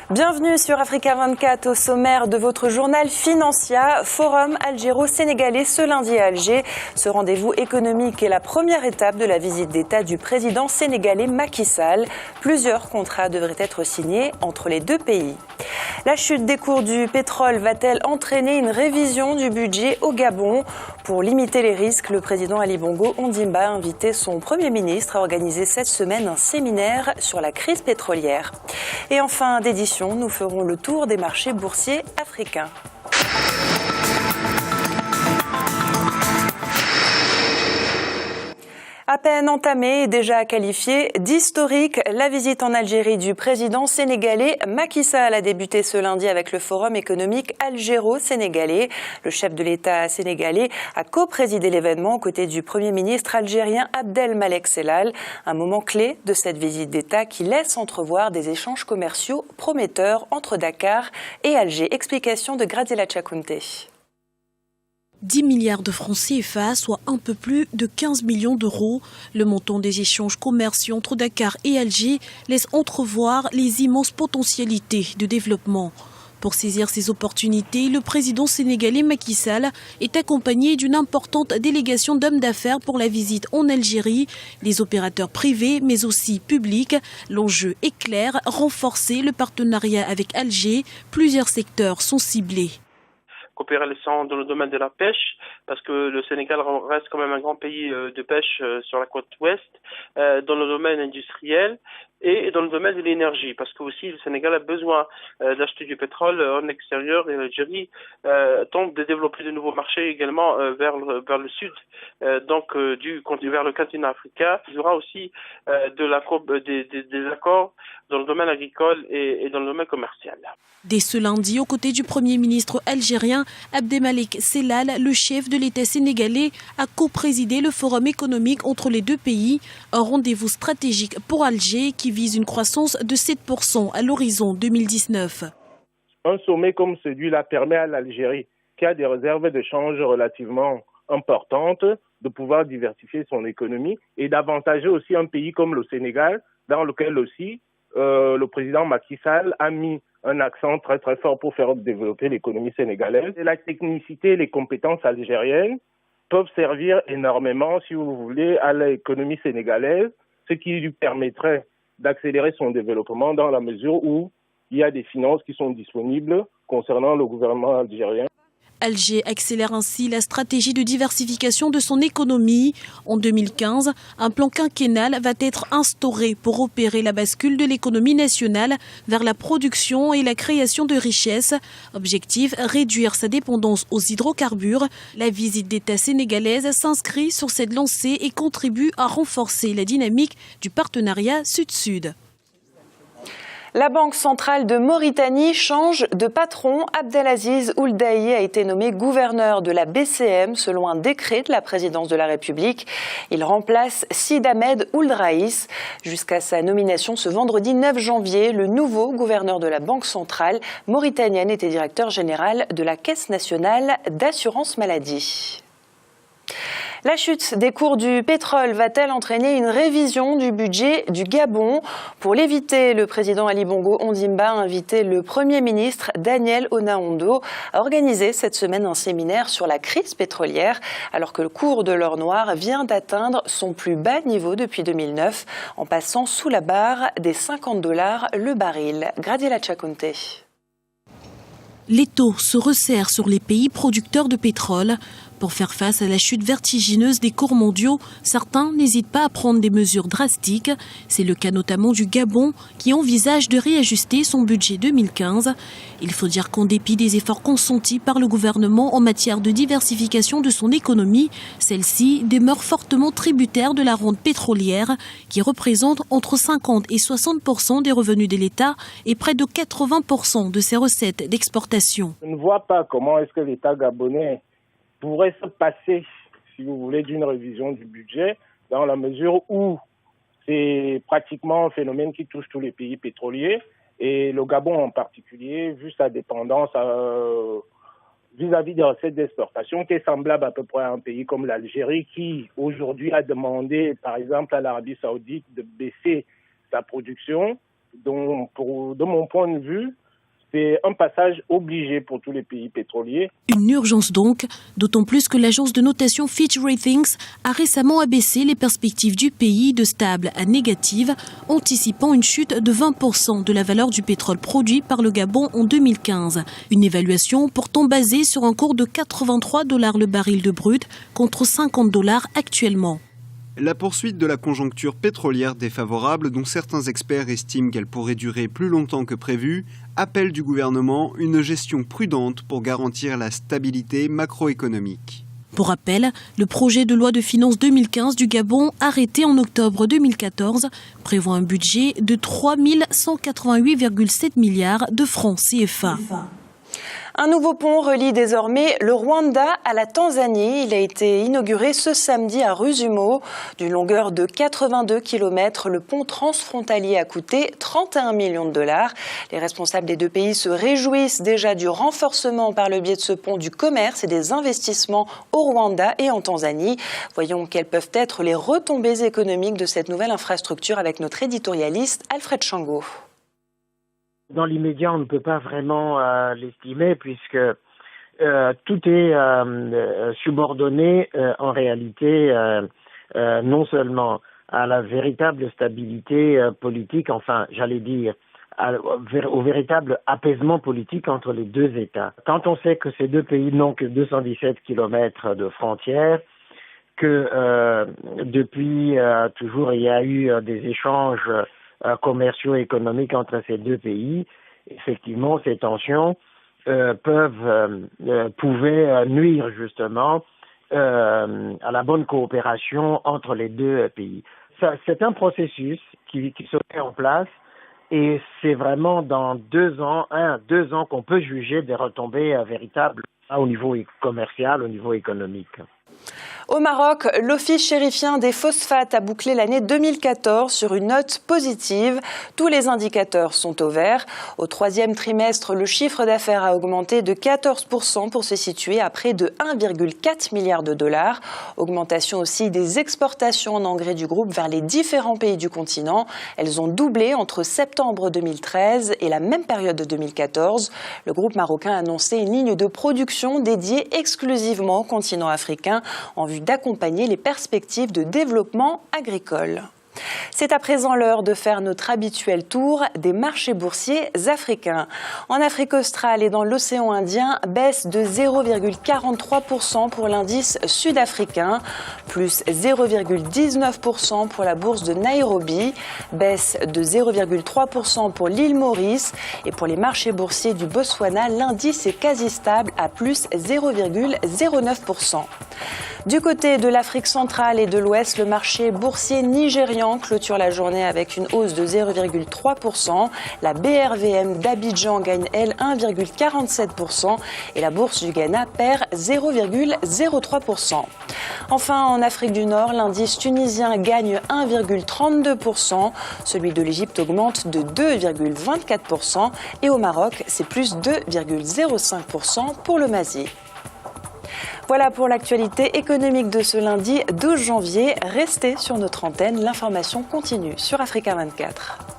Bienvenue sur Africa 24 au sommaire de votre journal Financia. Forum algéro-sénégalais ce lundi à Alger. Ce rendez-vous économique est la première étape de la visite d'État du président sénégalais Macky Sall. Plusieurs contrats devraient être signés entre les deux pays. La chute des cours du pétrole va-t-elle entraîner une révision du budget au Gabon? Pour limiter les risques, le président Ali Bongo Ondimba a invité son Premier ministre à organiser cette semaine un séminaire sur la crise pétrolière. Et en fin d'édition, nous ferons le tour des marchés boursiers africains. À peine entamée et déjà qualifiée d'historique, la visite en Algérie du président sénégalais Macky Sall a débuté ce lundi avec le forum économique algéro-sénégalais. Le chef de l'État sénégalais a co-présidé l'événement aux côtés du Premier ministre algérien Abdelmalek Sellal. Un moment clé de cette visite d'État qui laisse entrevoir des échanges commerciaux prometteurs entre Dakar et Alger. Explication de Graziella Tchakounté. 10 milliards de francs CFA, soit un peu plus de 15 millions d'euros. Le montant des échanges commerciaux entre Dakar et Alger laisse entrevoir les immenses potentialités de développement. Pour saisir ces opportunités, le président sénégalais Macky Sall est accompagné d'une importante délégation d'hommes d'affaires pour la visite en Algérie, les opérateurs privés mais aussi publics. L'enjeu est clair, renforcer le partenariat avec Alger. Plusieurs secteurs sont ciblés. Coopération dans le domaine de la pêche, parce que le Sénégal reste quand même un grand pays de pêche sur la côte ouest, dans le domaine industriel et dans le domaine de l'énergie, parce que aussi le Sénégal a besoin d'acheter du pétrole en extérieur et l'Algérie tente de développer de nouveaux marchés également vers le sud, donc vers le continent africain. Il y aura aussi des accords dans le domaine agricole et dans le domaine commercial. Dès ce lundi, aux côtés du Premier ministre algérien Abdelmalek Sellal, le chef de l'État sénégalais a co-présidé le forum économique entre les deux pays, un rendez-vous stratégique pour Alger qui vise une croissance de 7% à l'horizon 2019. Un sommet comme celui-là permet à l'Algérie, qui a des réserves de change relativement importantes, de pouvoir diversifier son économie et d'avantager aussi un pays comme le Sénégal, dans lequel aussi le président Macky Sall a mis un accent très très fort pour faire développer l'économie sénégalaise. Et la technicité et les compétences algériennes peuvent servir énormément, si vous voulez, à l'économie sénégalaise, ce qui lui permettrait d'accélérer son développement dans la mesure où il y a des finances qui sont disponibles concernant le gouvernement algérien. Alger accélère ainsi la stratégie de diversification de son économie. En 2015, un plan quinquennal va être instauré pour opérer la bascule de l'économie nationale vers la production et la création de richesses. Objectif, réduire sa dépendance aux hydrocarbures. La visite d'État sénégalaise s'inscrit sur cette lancée et contribue à renforcer la dynamique du partenariat sud-sud. La Banque centrale de Mauritanie change de patron. Abdelaziz Ould-Dahi a été nommé gouverneur de la BCM selon un décret de la présidence de la République. Il remplace Sid Ahmed Ould Raïs. Jusqu'à sa nomination ce vendredi 9 janvier, le nouveau gouverneur de la Banque centrale mauritanienne était directeur général de la Caisse nationale d'assurance maladie. La chute des cours du pétrole va-t-elle entraîner une révision du budget du Gabon? Pour l'éviter, le président Ali Bongo Ondimba a invité le Premier ministre Daniel Onaondo à organiser cette semaine un séminaire sur la crise pétrolière, alors que le cours de l'or noir vient d'atteindre son plus bas niveau depuis 2009, en passant sous la barre des $50 le baril. Graziella Tchakounté. Les taux se resserrent sur les pays producteurs de pétrole. Pour faire face à la chute vertigineuse des cours mondiaux, certains n'hésitent pas à prendre des mesures drastiques. C'est le cas notamment du Gabon qui envisage de réajuster son budget 2015. Il faut dire qu'en dépit des efforts consentis par le gouvernement en matière de diversification de son économie, celle-ci demeure fortement tributaire de la rente pétrolière qui représente entre 50 et 60% des revenus de l'État et près de 80% de ses recettes d'exportation. Je ne vois pas comment est-ce que l'État gabonais pourrait se passer, si vous voulez, d'une révision du budget, dans la mesure où c'est pratiquement un phénomène qui touche tous les pays pétroliers, et le Gabon en particulier, vu sa dépendance vis-à-vis des recettes d'exportation, qui est semblable à peu près à un pays comme l'Algérie, qui aujourd'hui a demandé, par exemple, à l'Arabie Saoudite de baisser sa production Donc, de mon point de vue, c'est un passage obligé pour tous les pays pétroliers. Une urgence donc, d'autant plus que l'agence de notation Fitch Ratings a récemment abaissé les perspectives du pays de stable à négative, anticipant une chute de 20% de la valeur du pétrole produit par le Gabon en 2015. Une évaluation pourtant basée sur un cours de 83 $ le baril de brut contre 50 $ actuellement. La poursuite de la conjoncture pétrolière défavorable, dont certains experts estiment qu'elle pourrait durer plus longtemps que prévu, appelle du gouvernement une gestion prudente pour garantir la stabilité macroéconomique. Pour rappel, le projet de loi de finances 2015 du Gabon, arrêté en octobre 2014, prévoit un budget de 3 188,7 milliards de francs CFA. Un nouveau pont relie désormais le Rwanda à la Tanzanie. Il a été inauguré ce samedi à Rusumo. D'une longueur de 82 km, le pont transfrontalier a coûté 31 millions de dollars. Les responsables des deux pays se réjouissent déjà du renforcement par le biais de ce pont du commerce et des investissements au Rwanda et en Tanzanie. Voyons quelles peuvent être les retombées économiques de cette nouvelle infrastructure avec notre éditorialiste Alfred Chango. Dans l'immédiat, on ne peut pas vraiment l'estimer puisque tout est subordonné en réalité non seulement à la véritable stabilité politique, enfin j'allais dire au véritable apaisement politique entre les deux États. Quand on sait que ces deux pays n'ont que 217 kilomètres de frontières, que depuis toujours il y a eu des échanges commerciaux et économiques entre ces deux pays, effectivement, ces tensions pouvaient nuire justement à la bonne coopération entre les deux pays. C'est un processus qui se met en place et c'est vraiment dans 2 ans qu'on peut juger des retombées véritables au niveau commercial, au niveau économique. Au Maroc, l'Office chérifien des phosphates a bouclé l'année 2014 sur une note positive. Tous les indicateurs sont au vert. Au 3e trimestre, le chiffre d'affaires a augmenté de 14% pour se situer à près de 1,4 milliard de dollars. Augmentation aussi des exportations en engrais du groupe vers les différents pays du continent. Elles ont doublé entre septembre 2013 et la même période de 2014. Le groupe marocain a annoncé une ligne de production dédiée exclusivement au continent africain en vue d'accompagner les perspectives de développement agricole. C'est à présent l'heure de faire notre habituel tour des marchés boursiers africains. En Afrique australe et dans l'océan Indien, baisse de 0,43% pour l'indice sud-africain, plus 0,19% pour la bourse de Nairobi, baisse de 0,3% pour l'île Maurice et pour les marchés boursiers du Botswana, l'indice est quasi stable à plus 0,09%. Du côté de l'Afrique centrale et de l'Ouest, le marché boursier nigérian clôture la journée avec une hausse de 0,3%. La BRVM d'Abidjan gagne, elle, 1,47% et la bourse du Ghana perd 0,03%. Enfin, en Afrique du Nord, l'indice tunisien gagne 1,32%. Celui de l'Égypte augmente de 2,24% et au Maroc, c'est plus 2,05% pour le Mali. Voilà pour l'actualité économique de ce lundi 12 janvier. Restez sur notre antenne, l'information continue sur Africa 24.